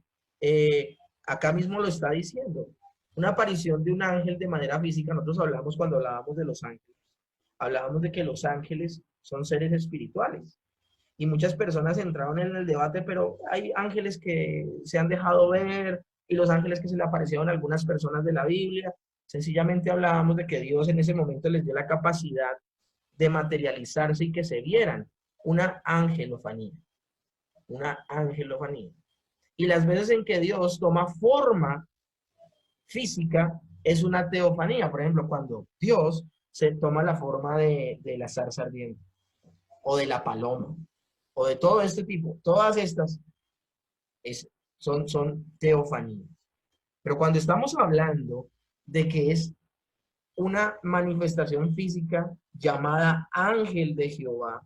acá mismo lo está diciendo. Una aparición de un ángel de manera física, nosotros hablamos cuando hablábamos de los ángeles, hablábamos de que los ángeles son seres espirituales. Y muchas personas entraron en el debate, pero hay ángeles que se han dejado ver y los ángeles que se le aparecieron a algunas personas de la Biblia. Sencillamente hablábamos de que Dios en ese momento les dio la capacidad de materializarse y que se vieran. Una angelofanía. Una angelofanía. Y las veces en que Dios toma forma física es una teofanía. Por ejemplo, cuando Dios se toma la forma de la zarza ardiente. o de la paloma, o de todo este tipo. Todas estas son teofanías. Pero cuando estamos hablando de que es una manifestación física llamada ángel de Jehová,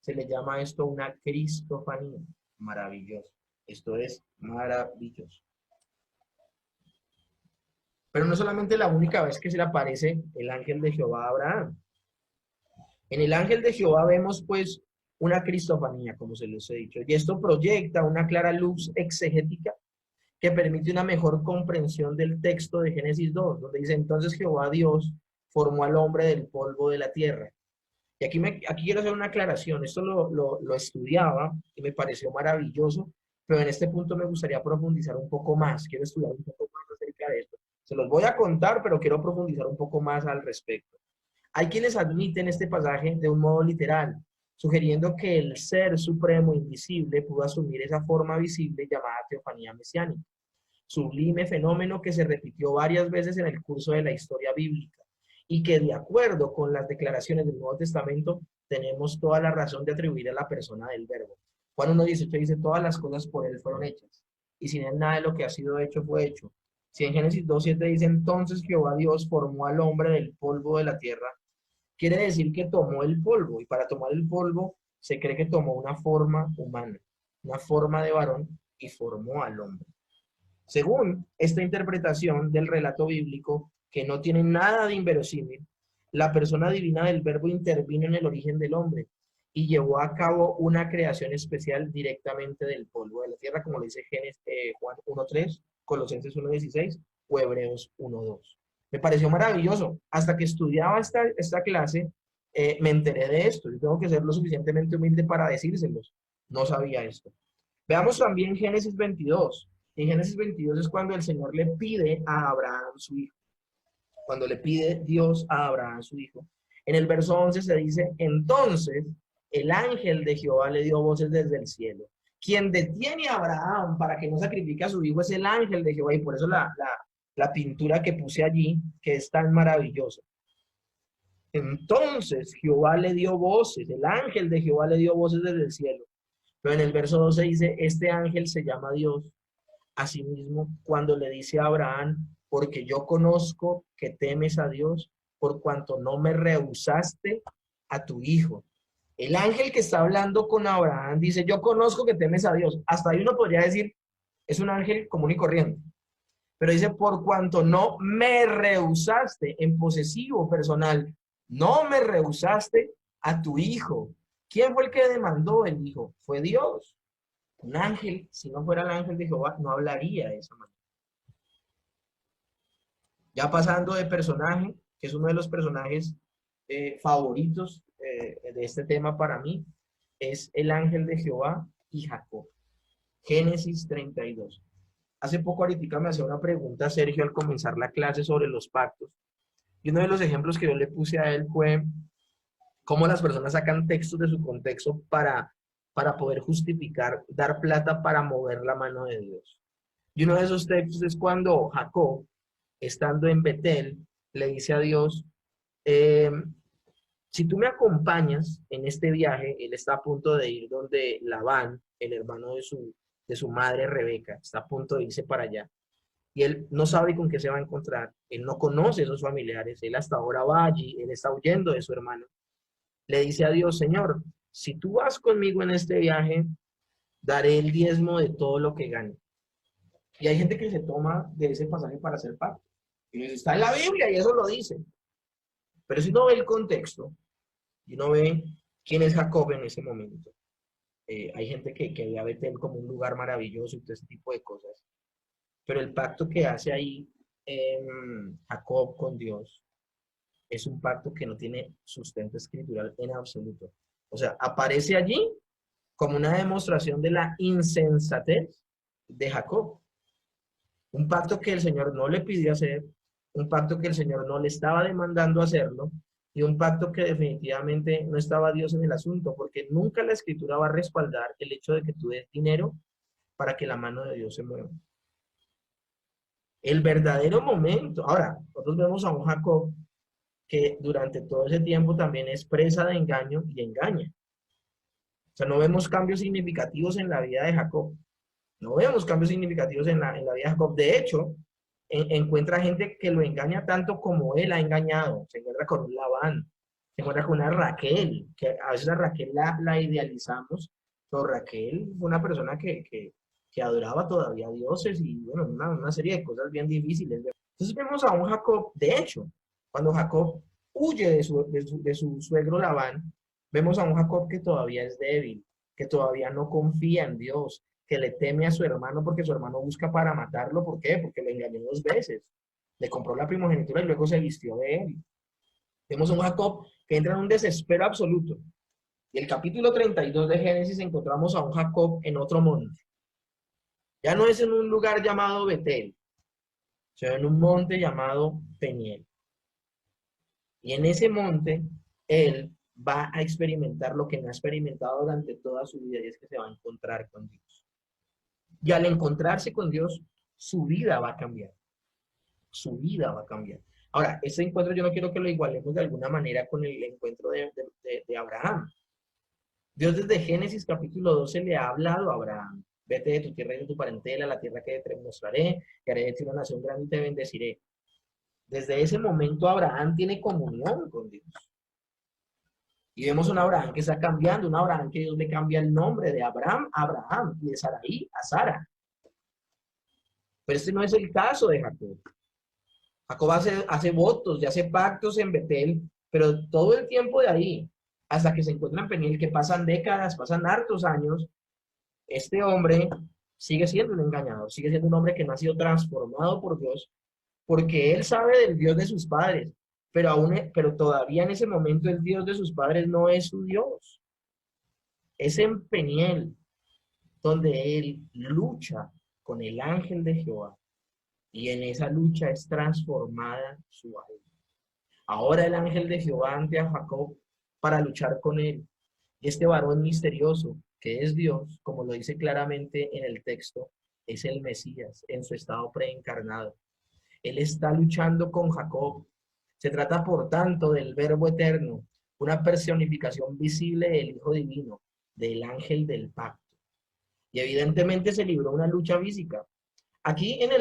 se le llama esto una cristofanía. Maravilloso. Esto es maravilloso. Pero no solamente la única vez que se le aparece el ángel de Jehová a Abraham. En el ángel de Jehová vemos pues una cristofanía, como se les he dicho, y esto proyecta una clara luz exegética que permite una mejor comprensión del texto de Génesis 2, donde dice, entonces Jehová Dios formó al hombre del polvo de la tierra. Y aquí quiero hacer una aclaración, esto lo estudiaba y me pareció maravilloso, pero en este punto me gustaría profundizar un poco más, quiero estudiar un poco más acerca de esto. Se los voy a contar, pero quiero profundizar un poco más al respecto. Hay quienes admiten este pasaje de un modo literal, sugiriendo que el ser supremo invisible pudo asumir esa forma visible llamada teofanía mesiánica, sublime fenómeno que se repitió varias veces en el curso de la historia bíblica y que de acuerdo con las declaraciones del Nuevo Testamento tenemos toda la razón de atribuir a la persona del Verbo. Juan 1:18 dice, todas las cosas por él fueron hechas y sin él nada de lo que ha sido hecho fue hecho. Si en Génesis 2:7 dice, entonces Jehová Dios formó al hombre del polvo de la tierra, quiere decir que tomó el polvo, y para tomar el polvo se cree que tomó una forma humana, una forma de varón, y formó al hombre. Según esta interpretación del relato bíblico, que no tiene nada de inverosímil, la persona divina del Verbo intervino en el origen del hombre y llevó a cabo una creación especial directamente del polvo de la tierra, como lo dice Juan 1:3, Colosenses 1:16 o Hebreos 1:2. Me pareció maravilloso. Hasta que estudiaba esta clase, me enteré de esto. Yo tengo que ser lo suficientemente humilde para decírselos. No sabía esto. Veamos también Génesis 22. En Génesis 22 es cuando el Señor le pide a Abraham su hijo. Cuando le pide Dios a Abraham su hijo. En el verso 11 se dice, entonces el ángel de Jehová le dio voces desde el cielo. Quien detiene a Abraham para que no sacrifique a su hijo es el ángel de Jehová, y por eso la pintura que puse allí, que es tan maravillosa. Entonces Jehová le dio voces, el ángel de Jehová le dio voces desde el cielo. Pero en el verso 12 dice, este ángel se llama Dios. Asimismo, cuando le dice a Abraham, porque yo conozco que temes a Dios, por cuanto no me rehusaste a tu hijo. El ángel que está hablando con Abraham dice, yo conozco que temes a Dios. Hasta ahí uno podría decir, es un ángel común y corriente. Pero dice, por cuanto no me rehusaste, en posesivo personal, no me rehusaste a tu hijo. ¿Quién fue el que demandó el hijo? Fue Dios. Un ángel, si no fuera el ángel de Jehová, no hablaría de esa manera. Ya pasando de personaje, que es uno de los personajes favoritos de este tema para mí, es el ángel de Jehová y Jacob. Génesis 32. Hace poco ahorita me hacía una pregunta Sergio al comenzar la clase sobre los pactos. Y uno de los ejemplos que yo le puse a él fue cómo las personas sacan textos de su contexto para poder justificar, dar plata para mover la mano de Dios. Y uno de esos textos es cuando Jacob, estando en Betel, le dice a Dios, si tú me acompañas en este viaje, él está a punto de ir donde Labán, el hermano de su madre Rebeca, está a punto de irse para allá. Y él no sabe con qué se va a encontrar, él no conoce a esos familiares, él hasta ahora va allí, él está huyendo de su hermano. Le dice a Dios, Señor, si tú vas conmigo en este viaje, daré el diezmo de todo lo que gane. Y hay gente que se toma de ese pasaje para hacer pacto. Y dice, está en la Biblia y eso lo dice. Pero si uno ve el contexto, y uno ve quién es Jacob en ese momento, hay gente que ve a Betel como un lugar maravilloso y todo ese tipo de cosas. Pero el pacto que hace ahí Jacob con Dios es un pacto que no tiene sustento escritural en absoluto. O sea, aparece allí como una demostración de la insensatez de Jacob. Un pacto que el Señor no le pidió hacer, un pacto que el Señor no le estaba demandando hacerlo, y un pacto que definitivamente no estaba Dios en el asunto, porque nunca la Escritura va a respaldar el hecho de que tú des dinero para que la mano de Dios se mueva. El verdadero momento, ahora, nosotros vemos a un Jacob que durante todo ese tiempo también es presa de engaño y engaña. sea, no vemos cambios significativos en la vida de Jacob. No vemos cambios significativos en la vida de Jacob. De hecho, encuentra gente que lo engaña tanto como él ha engañado. Se encuentra con un Labán, se encuentra con una Raquel, que a veces a Raquel la idealizamos, pero Raquel fue una persona que adoraba todavía a dioses y bueno, una serie de cosas bien difíciles. Entonces vemos a un Jacob, de hecho, cuando Jacob huye de su suegro Labán, vemos a un Jacob que todavía es débil, que todavía no confía en Dios, que le teme a su hermano porque su hermano busca para matarlo. ¿Por qué? Porque le engañó 2 veces. Le compró la primogenitura y luego se vistió de él. Vemos a un Jacob que entra en un desespero absoluto. Y el capítulo 32 de Génesis encontramos a un Jacob en otro monte. Ya no es en un lugar llamado Betel, sino en un monte llamado Peniel. Y en ese monte, él va a experimentar lo que no ha experimentado durante toda su vida, y es que se va a encontrar con Dios. Y al encontrarse con Dios, su vida va a cambiar. Su vida va a cambiar. Ahora, ese encuentro yo no quiero que lo igualemos de alguna manera con el encuentro de Abraham. Dios desde Génesis capítulo 12 le ha hablado a Abraham. Vete de tu tierra y de tu parentela, a la tierra que te mostraré, que haré de ti una nación grande y te bendeciré. Desde ese momento Abraham tiene comunión con Dios. Y vemos un Abraham que está cambiando, un Abraham que Dios le cambia el nombre de Abraham a Abraham y de Sarai a Sara. Pero este no es el caso de Jacob. Jacob hace votos y hace pactos en Betel, pero todo el tiempo de ahí, hasta que se encuentra en Peniel, que pasan décadas, pasan hartos años, este hombre sigue siendo un engañador, sigue siendo un hombre que no ha sido transformado por Dios, porque él sabe del Dios de sus padres, pero todavía en ese momento el Dios de sus padres no es su Dios. Es en Peniel donde él lucha con el ángel de Jehová, y en esa lucha es transformada su alma. Ahora el ángel de Jehová ante a Jacob para luchar con él. Y este varón misterioso, que es Dios, como lo dice claramente en el texto, es el Mesías en su estado preencarnado. Él está luchando con Jacob. Se trata, por tanto, del Verbo eterno, una personificación visible del Hijo Divino, del ángel del pacto. Y evidentemente se libró una lucha física. Aquí en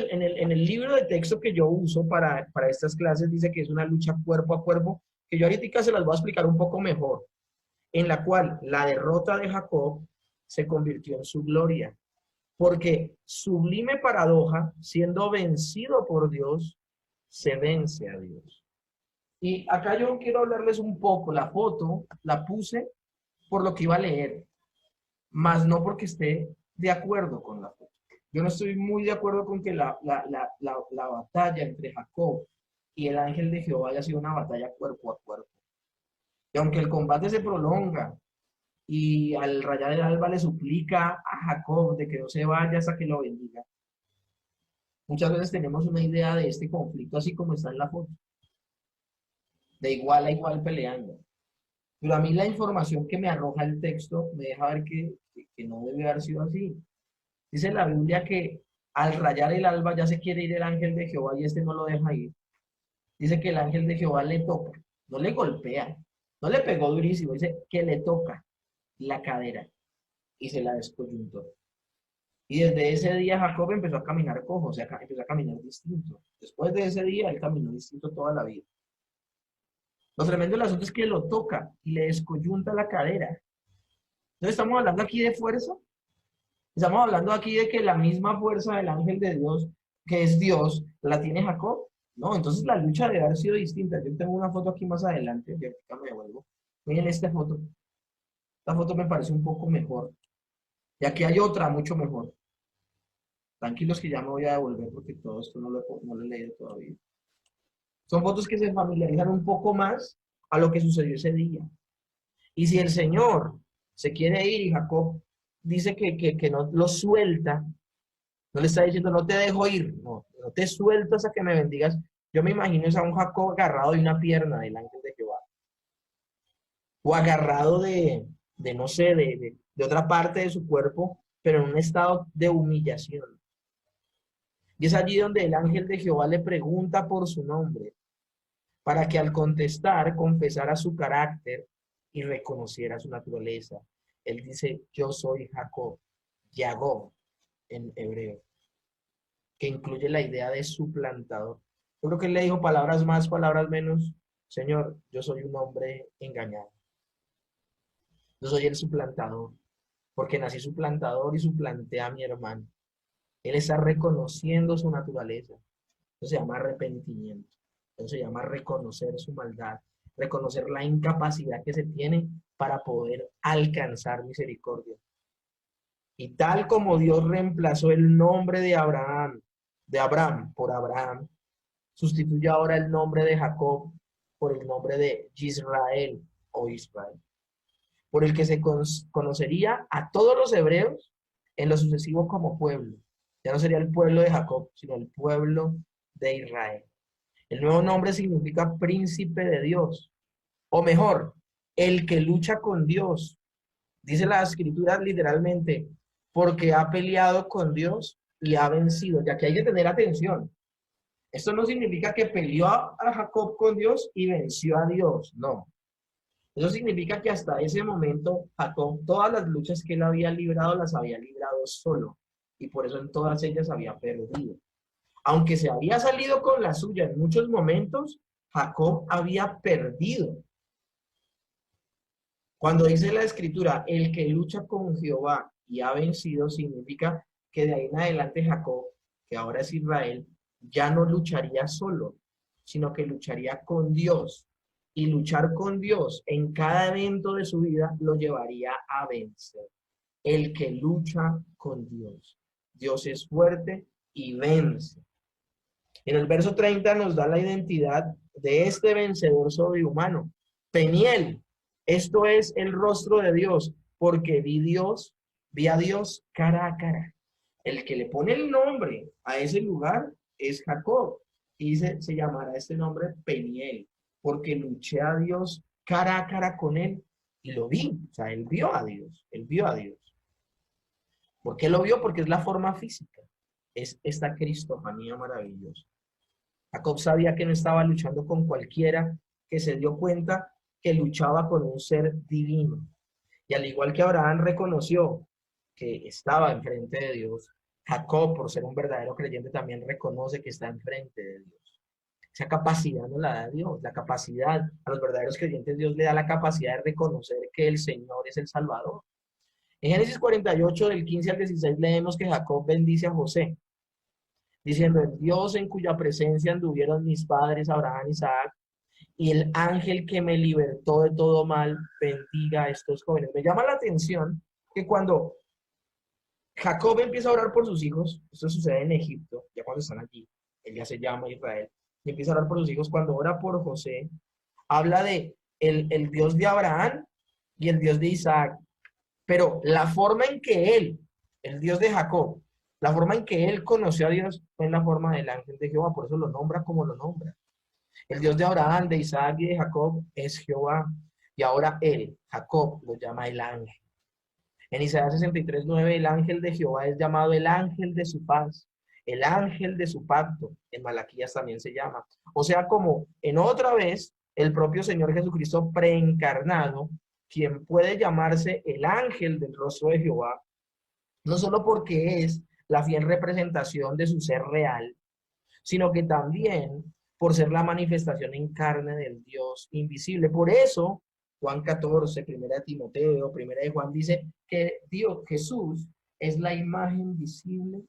el libro de texto que yo uso para estas clases dice que es una lucha cuerpo a cuerpo, que yo ahorita se las voy a explicar un poco mejor, en la cual la derrota de Jacob se convirtió en su gloria. Porque sublime paradoja, siendo vencido por Dios, se vence a Dios. Y acá yo quiero hablarles un poco, la foto la puse por lo que iba a leer, más no porque esté de acuerdo con la foto. Yo no estoy muy de acuerdo con que la batalla entre Jacob y el ángel de Jehová haya sido una batalla cuerpo a cuerpo. Y aunque el combate se prolonga y al rayar el alba le suplica a Jacob de que no se vaya hasta que lo bendiga, muchas veces tenemos una idea de este conflicto así como está en la foto, de igual a igual peleando. Pero a mí la información que me arroja el texto me deja ver que no debe haber sido así. Dice la Biblia que al rayar el alba ya se quiere ir el ángel de Jehová y este no lo deja ir. Dice que el ángel de Jehová le toca, no le golpea, no le pegó durísimo, dice que le toca la cadera y se la descoyuntó. Y desde ese día Jacob empezó a caminar cojo, o sea, empezó a caminar distinto. Después de ese día él caminó distinto toda la vida. Lo tremendo del asunto es que lo toca y le descoyunta la cadera. Entonces estamos hablando aquí de fuerza. Estamos hablando aquí de que la misma fuerza del ángel de Dios, que es Dios, la tiene Jacob. No, entonces la lucha debe haber sido distinta. Yo tengo una foto aquí más adelante, y ahorita me devuelvo. Miren esta foto. Esta foto me parece un poco mejor. Y aquí hay otra mucho mejor. Tranquilos que ya me voy a devolver porque todo esto no lo he leído todavía. Son fotos que se familiarizan un poco más a lo que sucedió ese día. Y si el Señor se quiere ir y Jacob dice que no lo suelta, no le está diciendo no te dejo ir, no te suelto hasta que me bendigas. Yo me imagino es a un Jacob agarrado de una pierna del ángel de Jehová. O agarrado no sé, de otra parte de su cuerpo, pero en un estado de humillación. Y es allí donde el ángel de Jehová le pregunta por su nombre, para que al contestar confesara su carácter y reconociera su naturaleza. Él dice, yo soy Jacob, Yagob en hebreo, que incluye la idea de suplantador. Yo creo que él le dijo palabras más, palabras menos. Señor, yo soy un hombre engañado. Yo soy el suplantador, porque nací suplantador y suplanté a mi hermano. Él está reconociendo su naturaleza. Eso se llama arrepentimiento. Eso se llama reconocer su maldad, reconocer la incapacidad que se tiene para poder alcanzar misericordia. Y tal como Dios reemplazó el nombre de Abraham por Abraham, sustituye ahora el nombre de Jacob por el nombre de Israel o Israel, por el que se conocería a todos los hebreos en lo sucesivo como pueblo. Ya no sería el pueblo de Jacob, sino el pueblo de Israel. El nuevo nombre significa príncipe de Dios, o mejor, el que lucha con Dios. Dice la escritura literalmente, porque ha peleado con Dios y ha vencido. Ya que hay que tener atención. Esto no significa que peleó a Jacob con Dios y venció a Dios, no. Eso significa que hasta ese momento Jacob, todas las luchas que él había librado, las había librado solo. Y por eso en todas ellas había perdido. Aunque se había salido con la suya en muchos momentos, Jacob había perdido. Cuando dice la escritura, el que lucha con Jehová y ha vencido, significa que de ahí en adelante Jacob, que ahora es Israel, ya no lucharía solo, sino que lucharía con Dios. Y luchar con Dios en cada evento de su vida lo llevaría a vencer. El que lucha con Dios. Dios es fuerte y vence. En el verso 30 nos da la identidad de este vencedor sobrehumano. Peniel, esto es el rostro de Dios, porque vi a Dios cara a cara. El que le pone el nombre a ese lugar es Jacob. Y se llamará este nombre Peniel, porque luché a Dios cara a cara con él y lo vi. O sea, él vio a Dios, él vio a Dios. ¿Por qué lo vio? Porque es la forma física. Es esta cristofanía maravillosa. Jacob sabía que no estaba luchando con cualquiera, que se dio cuenta que luchaba con un ser divino. Y al igual que Abraham reconoció que estaba enfrente de Dios, Jacob, por ser un verdadero creyente, también reconoce que está enfrente de Dios. Esa capacidad no la da Dios, la capacidad, a los verdaderos creyentes Dios le da la capacidad de reconocer que el Señor es el Salvador. En Génesis 48, del 15 al 16, leemos que Jacob bendice a José, diciendo, el Dios en cuya presencia anduvieron mis padres Abraham y Isaac, y el ángel que me libertó de todo mal, bendiga a estos jóvenes. Me llama la atención que cuando Jacob empieza a orar por sus hijos, esto sucede en Egipto, ya cuando están allí, él ya se llama Israel, y empieza a orar por sus hijos, cuando ora por José, habla de el Dios de Abraham y el Dios de Isaac, pero la forma en que él, el Dios de Jacob, la forma en que él conoció a Dios fue en la forma del ángel de Jehová, por eso lo nombra como lo nombra. El Dios de Abraham, de Isaac y de Jacob es Jehová. Y ahora él, Jacob, lo llama el ángel. En Isaías 63:9, el ángel de Jehová es llamado el ángel de su paz, el ángel de su pacto. En Malaquías también se llama. O sea, como en otra vez, el propio Señor Jesucristo preencarnado, quien puede llamarse el ángel del rostro de Jehová, no solo porque es la fiel representación de su ser real, sino que también por ser la manifestación en carne del Dios invisible. Por eso, Juan 14, primera de Timoteo, primera de Juan, dice que Dios, Jesús, es la imagen visible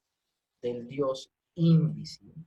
del Dios invisible.